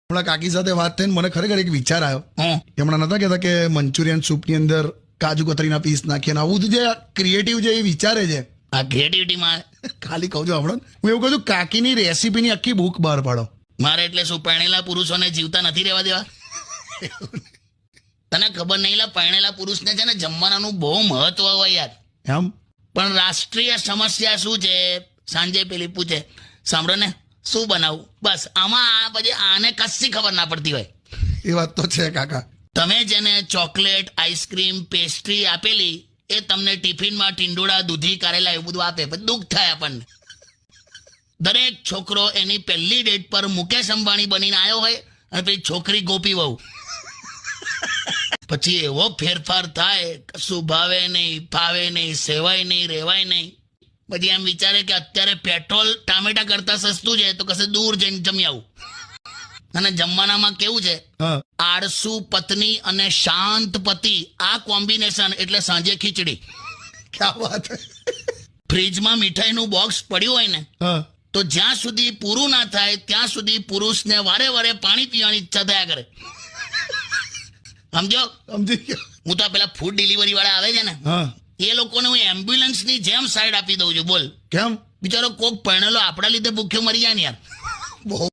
હમણાં કાકી સાથે વાત થઈને મને ખરેખર એક વિચાર આવ્યો. હું હમણાં નતા કહેતા કે મંચુરિયન સૂપની અંદર કાજુ કતરીના પીસ નાખીએ ને આવું બધું જે ક્રિએટિવ છે એ વિચારે છે. આ ક્રિએટિવિટીમાં ખાલી કહું છું હમણાં હું એવું કહું છું કાકીની રેસીપીની આખી બુક બહાર પાડો. મારે એટલે શું પરણેલા પુરુષોને જીવતા નથી રહેવા દેવા? તને ખબર નહીં લા, પરણેલા પુરુષને છે ને જમવાનાનું બહુ મહત્વ હોય યાર. એમ પણ રાષ્ટ્રીય સમસ્યા શું છે? સાંજે પેલી પૂછે, સાંભળો ને શું બનાવું, બસ આમાં પછી આને કશી ખબર ના પડતી હોય. એ વાત તો છે કાકા. તમે જેને ચોકલેટ, આઈસ્ક્રીમ, પેસ્ટ્રી આપેલી એ તમને ટિફિનમાં ટીંડોળા, દૂધી, કારેલા એવું બધું આપે, પણ દુઃખ થાય આપણને. દરેક છોકરો એની પહેલી ડેટ પર મુકેશ અંબાણી બનીને આવ્યો હોય અને પેલી છોકરી ગોપી વહુ. પછી એવો ફેરફાર થાય, કશું ભાવે નહીં, ફાવે નહીં, સેવાય નહીં, રેવાય નહીં. પછી એમ વિચારે કે અત્યારે પેટ્રોલ ટામેટા કરતા સસ્તું છે તો કશે દૂર જઈને જમી આવું. અને જમવાનામાં કેવું છે, હા આળસુ પત્ની અને શાંત પતિ, આ કોમ્બિનેશન એટલે સાંજે ખીચડી. ક્યાં વાત હે. ફ્રીજમાં મીઠાઈનું બોક્સ પડ્યું હોય ને હા તો જ્યાં સુધી પૂરું ના થાય ત્યાં સુધી પુરુષને વારે વારે પાણી પીવાની ઈચ્છા થયા કરે. સમજો? સમજી ગયો. હું તો પેલા ફૂડ ડિલિવરી વાળા આવે છે ને હા એ લોકોને હું એમ્બ્યુલન્સની જેમ સાઈડ આપી દઉં છું. બોલ, કેમ? બિચારો કોક પરણેલો આપણા લીધે ભૂખ્યો મરી જાય ને યાર. બહુ